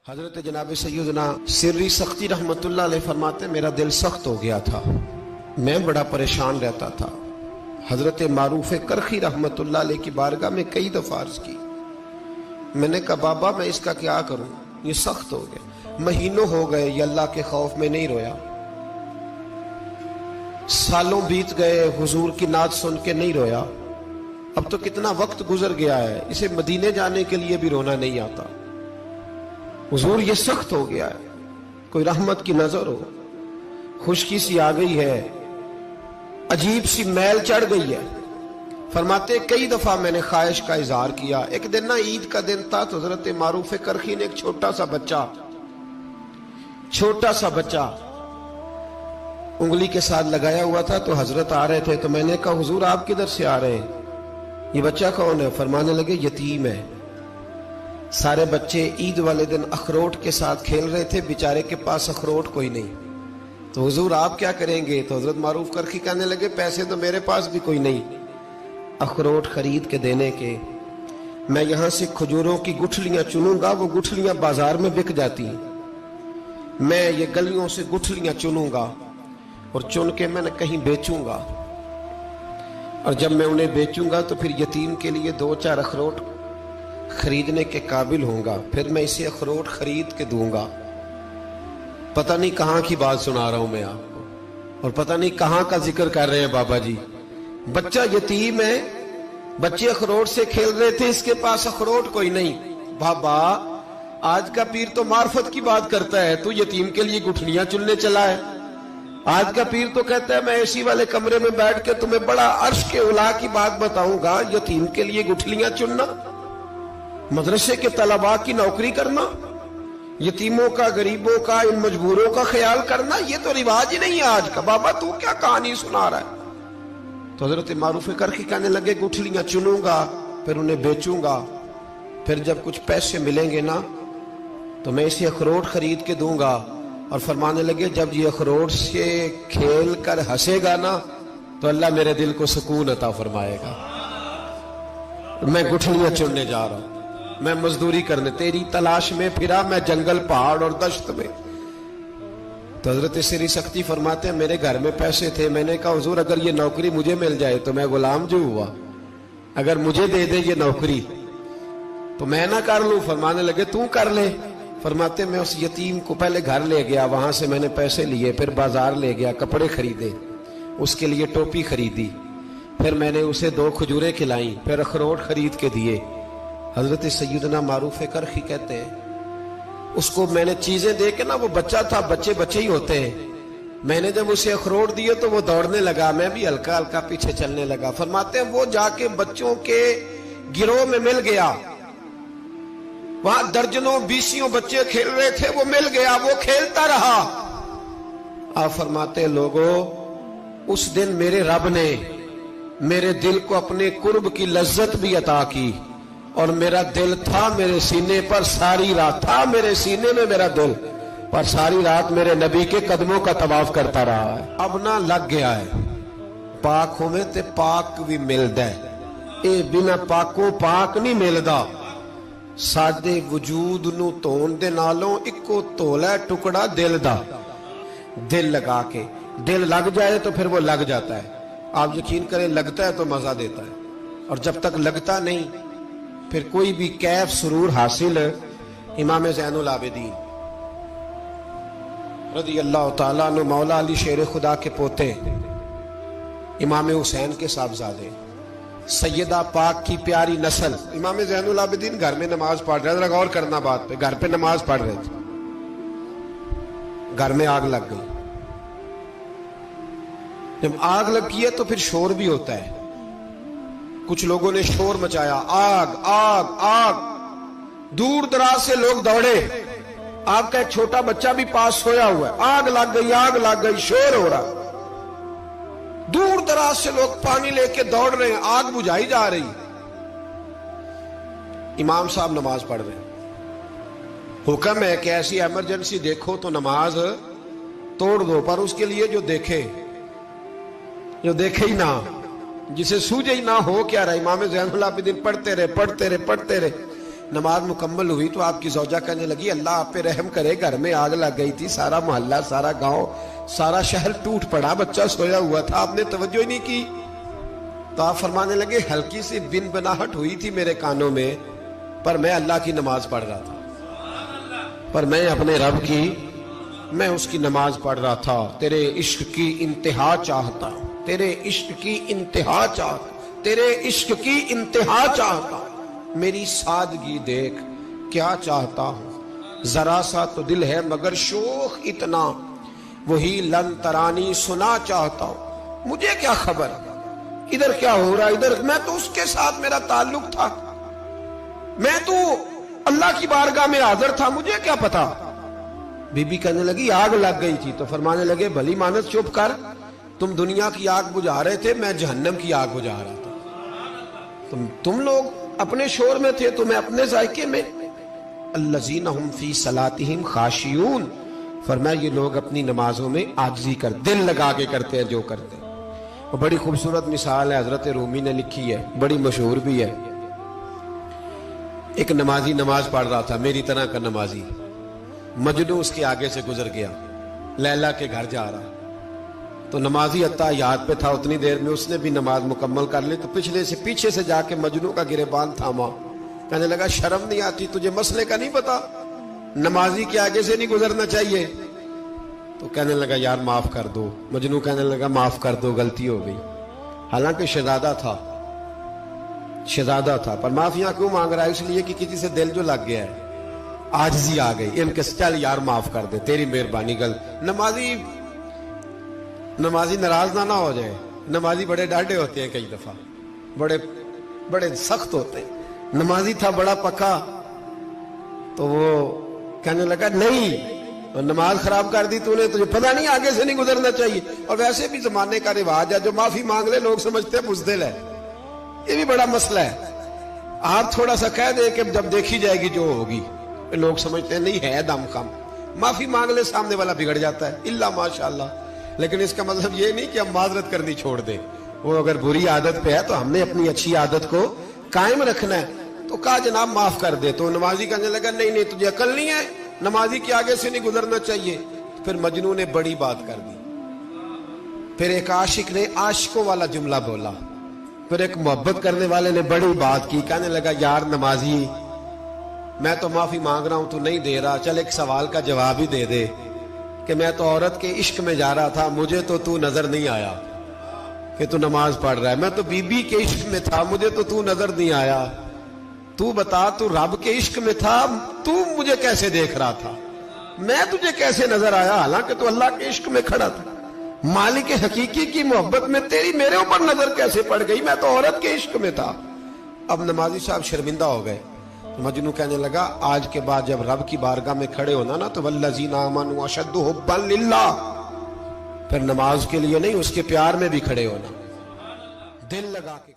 حضرت جناب سیدنا سری سختی رحمت اللہ علیہ فرماتے میرا دل سخت ہو گیا تھا، میں بڑا پریشان رہتا تھا۔ حضرت معروف کرخی رحمت اللہ علیہ کی بارگاہ میں کئی دفعہ عرض کی، میں نے کہا بابا میں اس کا کیا کروں، یہ سخت ہو گئے، مہینوں ہو گئے یہ اللہ کے خوف میں نہیں رویا، سالوں بیت گئے حضور کی نعت سن کے نہیں رویا، اب تو کتنا وقت گزر گیا ہے، اسے مدینے جانے کے لیے بھی رونا نہیں آتا، حضور یہ سخت ہو گیا ہے، کوئی رحمت کی نظر ہو، خشکی سی آ گئی ہے، عجیب سی میل چڑھ گئی ہے۔ فرماتے کئی دفعہ میں نے خواہش کا اظہار کیا۔ ایک دن نا عید کا دن تھا تو حضرت معروف کرخی نے ایک چھوٹا سا بچہ انگلی کے ساتھ لگایا ہوا تھا، تو حضرت آ رہے تھے، تو میں نے کہا حضور آپ کدھر سے آ رہے ہیں، یہ بچہ کون ہے؟ فرمانے لگے یتیم ہے۔ سارے بچے عید والے دن اخروٹ کے ساتھ کھیل رہے تھے، بیچارے کے پاس اخروٹ کوئی نہیں، تو حضور آپ کیا کریں گے؟ تو حضرت معروف کرخی کہنے لگے پیسے تو میرے پاس بھی کوئی نہیں اخروٹ خرید کے دینے کے، میں یہاں سے کھجوروں کی گٹھلیاں چنوں گا، وہ گٹھلیاں بازار میں بک جاتی ہیں، میں یہ گلیوں سے گٹھلیاں چنوں گا اور چن کے میں نے کہیں بیچوں گا، اور جب میں انہیں بیچوں گا تو پھر یتیم کے لیے 2-4 اخروٹ خریدنے کے قابل ہوں گا، پھر میں اسے اخروٹ خرید کے دوں گا۔ پتہ نہیں کہاں کی بات سنا رہا ہوں میں آپ کو، اور پتہ نہیں کہاں کا ذکر کر رہے ہیں بابا جی۔ بچہ یتیم ہے، بچے اخروٹ سے کھیل رہے تھے، اس کے پاس اخروٹ کوئی نہیں۔ بابا آج کا پیر تو معرفت کی بات کرتا ہے، تو یتیم کے لیے گٹھلیاں چننے چلا ہے۔ آج کا پیر تو کہتا ہے میں اے سی والے کمرے میں بیٹھ کے تمہیں بڑا عرش کے اعلیٰ کی بات بتاؤں گا، یتیم کے لیے گٹھلیاں چننا، مدرسے کے طلباء کی نوکری کرنا، یتیموں کا، غریبوں کا، ان مجبوروں کا خیال کرنا، یہ تو رواج ہی نہیں ہے آج کا۔ بابا تو کیا کہانی سنا رہا ہے؟ تو حضرت معروف کرخی کہنے لگے گٹھلیاں چنوں گا، پھر انہیں بیچوں گا، پھر جب کچھ پیسے ملیں گے نا تو میں اسے اخروٹ خرید کے دوں گا، اور فرمانے لگے جب یہ اخروٹ سے کھیل کر ہنسے گا نا تو اللہ میرے دل کو سکون عطا فرمائے گا۔ میں گٹھلیاں چننے جا رہا ہوں، میں مزدوری کرنے، تیری تلاش میں پھرا میں جنگل، پہاڑ اور دشت میں۔ تو حضرت سری سختی فرماتے ہیں میرے گھر میں پیسے تھے، میں نے کہا حضور اگر یہ نوکری مجھے مل جائے تو میں غلام جو ہوا، اگر مجھے دے دے یہ نوکری تو میں نہ کر لوں؟ فرمانے لگے تو کر لے۔ فرماتے میں اس یتیم کو پہلے گھر لے گیا، وہاں سے میں نے پیسے لیے، پھر بازار لے گیا، کپڑے خریدے، اس کے لیے ٹوپی خریدی، پھر میں نے اسے 2 کھجوریں کھلائیں، پھر اخروٹ خرید کے دیے۔ حضرت سیدنا معروف کرخی کہتے ہیں اس کو میں نے چیزیں دے کے نا، وہ بچہ تھا، بچے ہی ہوتے ہیں، میں نے جب اسے اخروٹ دیے تو وہ دوڑنے لگا، میں بھی ہلکا ہلکا پیچھے چلنے لگا۔ فرماتے ہیں وہ جا کے بچوں کے گروہ میں مل گیا، وہاں درجنوں 20 بچے کھیل رہے تھے، وہ مل گیا، وہ کھیلتا رہا۔ آپ فرماتے ہیں لوگوں اس دن میرے رب نے میرے دل کو اپنے قرب کی لذت بھی عطا کی، اور میرا دل تھا میرے سینے پر ساری رات، تھا میرے سینے میں میرا دل، پر ساری رات میرے نبی کے قدموں کا طواف کرتا رہا ہے۔ اب نہ لگ گیا ہے، پاک ہوئے تے پاک بھی ملدا ہے، اے بنا پاکوں پاک نہیں ملدا۔ سادے وجود نو تون دے نالوں اکو تولا ٹکڑا دل دا، دل لگا کے، دل لگ جائے تو پھر وہ لگ جاتا ہے۔ آپ یقین کریں لگتا ہے تو مزہ دیتا ہے، اور جب تک لگتا نہیں پھر کوئی بھی کیف سرور حاصل۔ امام زین العابدین رضی اللہ تعالیٰ عنہ مولا علی شیر خدا کے پوتے، امام حسین کے صاحبزادے، سیدہ پاک کی پیاری نسل، امام زین العابدین گھر میں نماز پڑھ رہے تھے، غور کرنا بات پہ، گھر پہ نماز پڑھ رہے تھے، گھر میں آگ لگ گئی۔ جب آگ لگی ہے تو پھر شور بھی ہوتا ہے، کچھ لوگوں نے شور مچایا، آگ آگ آگ، دور دراز سے لوگ دوڑے، آپ کا ایک چھوٹا بچہ بھی پاس سویا ہوا ہے، آگ لگ گئی، شور ہو رہا، دور دراز سے لوگ پانی لے کے دوڑ رہے ہیں، آگ بجھائی جا رہی، امام صاحب نماز پڑھ رہے ہیں، حکم ہے کہ ایسی ایمرجنسی دیکھو تو نماز توڑ دو، پر اس کے لیے جو دیکھے ہی نہ، جسے سوجے ہی نہ ہو کیا رہا۔ امام زین العابدین پڑھتے رہے، نماز مکمل ہوئی تو آپ کی زوجہ کہنے لگی اللہ آپ پہ رحم کرے، گھر میں آگ لگ گئی تھی، سارا محلہ، سارا گاؤں، سارا شہر ٹوٹ پڑا، بچہ سویا ہوا تھا، آپ نے توجہ ہی نہیں کی۔ تو آپ فرمانے لگے ہلکی سی بن بناہٹ ہوئی تھی میرے کانوں میں، پر میں اللہ کی نماز پڑھ رہا تھا، پر میں اپنے رب کی، میں اس کی نماز پڑھ رہا تھا۔ تیرے عشق کی انتہا چاہتا، تیرے عشق کی انتہا چاہتا، تیرے عشق کی انتہا چاہتا، میری سادگی دیکھ کیا چاہتا ہوں، ذرا سا تو دل ہے مگر شوق اتنا، وہی لن ترانی سنا چاہتا ہوں، مجھے کیا خبر ادھر کیا ہو رہا، ادھر میں تو اس کے ساتھ میرا تعلق تھا، میں تو اللہ کی بارگاہ میں حاضر تھا، مجھے کیا پتا۔ بی بی کہنے لگی آگ لگ گئی تھی، تو فرمانے لگے بھلی مانت چپ کر، تم دنیا کی آگ بجھا رہے تھے، میں جہنم کی آگ بجھا رہا تھا، تم لوگ اپنے شور میں تھے تو میں اپنے ذائقے میں۔ الذین ہم فی صلاتہم خاشعون، فرمایا یہ لوگ اپنی نمازوں میں عاجزی کر، دل لگا کے کرتے ہیں جو کرتے ہیں۔ اور بڑی خوبصورت مثال ہے، حضرت رومی نے لکھی ہے، بڑی مشہور بھی ہے۔ ایک نمازی نماز پڑھ رہا تھا، میری طرح کا نمازی، مجنو اس کے آگے سے گزر گیا، لیلا کے گھر جا رہا، تو نمازی اتحیات پہ تھا، اتنی دیر میں اس نے بھی نماز مکمل کر لی، تو پیچھے سے جا کے مجنو کا گریبان تھاما، کہنے لگا شرم نہیں آتی تجھے، مسئلے کا نہیں پتا، نمازی کے آگے سے نہیں گزرنا چاہیے؟ تو کہنے لگا یار معاف کر دو، مجنو کہنے لگا معاف کر دو، غلطی ہو گئی، حالانکہ شہزادہ تھا، پر معافیاں کیوں مانگ رہا ہے؟ اس لیے کہ کسی سے دل جو لگ گیا ہے، عاجزی آ گئی، ان کے چل یار معاف کر دے، تیری مہربانی، نمازی ناراض نہ ہو جائے، نمازی بڑے ڈاڈے ہوتے ہیں، کئی دفعہ بڑے سخت ہوتے ہیں، نمازی تھا بڑا پکا، تو وہ کہنے لگا نہیں، نماز خراب کر دی تو نے، تجھے پتہ نہیں آگے سے نہیں گزرنا چاہیے، اور ویسے بھی زمانے کا رواج ہے جو معافی مانگ لے لوگ سمجھتے ہیں بزدل ہے، یہ بھی بڑا مسئلہ ہے، آپ تھوڑا سا کہہ دے کہ جب دیکھی جائے گی جو ہوگی، لوگ سمجھتے ہیں نہیں ہے دم کم، معافی مانگ لے سامنے والا بگڑ جاتا ہے، الا ماشاءاللہ، لیکن اس کا مطلب یہ نہیں کہ ہم معذرت کرنی چھوڑ دیں، وہ اگر بری عادت پہ ہے تو ہم نے اپنی اچھی عادت کو قائم رکھنا ہے، تو کہا جناب معاف کر دے، تو نمازی کہنے لگا نہیں تجھے عقل نہیں ہے، نمازی کے آگے سے نہیں گزرنا چاہیے۔ پھر مجنو نے بڑی بات کر دی، پھر ایک عاشق نے عاشقوں والا جملہ بولا، پھر ایک محبت کرنے والے نے بڑی بات کی، کہنے لگا یار نمازی میں تو معافی مانگ رہا ہوں تو نہیں دے رہا، چل ایک سوال کا جواب ہی دے دے کہ میں تو عورت کے عشق میں جا رہا تھا، مجھے تو نظر نہیں آیا کہ تو نماز پڑھ رہا ہے، میں تو بی بی کے عشق میں تھا، مجھے تو نظر نہیں آیا، تو بتا تو رب کے عشق میں تھا، تو مجھے کیسے دیکھ رہا تھا، میں تجھے کیسے نظر آیا، حالانکہ تو اللہ کے عشق میں کھڑا تھا، مالک حقیقی کی محبت میں تیری میرے اوپر نظر کیسے پڑ گئی، میں تو عورت کے عشق میں تھا۔ اب نمازی صاحب شرمندہ ہو گئے، مجنو کہنے لگا آج کے بعد جب رب کی بارگاہ میں کھڑے ہونا نا تو والذین آمنوا اشد حبا للہ، پھر نماز کے لیے نہیں اس کے پیار میں بھی کھڑے ہونا، دل لگا کے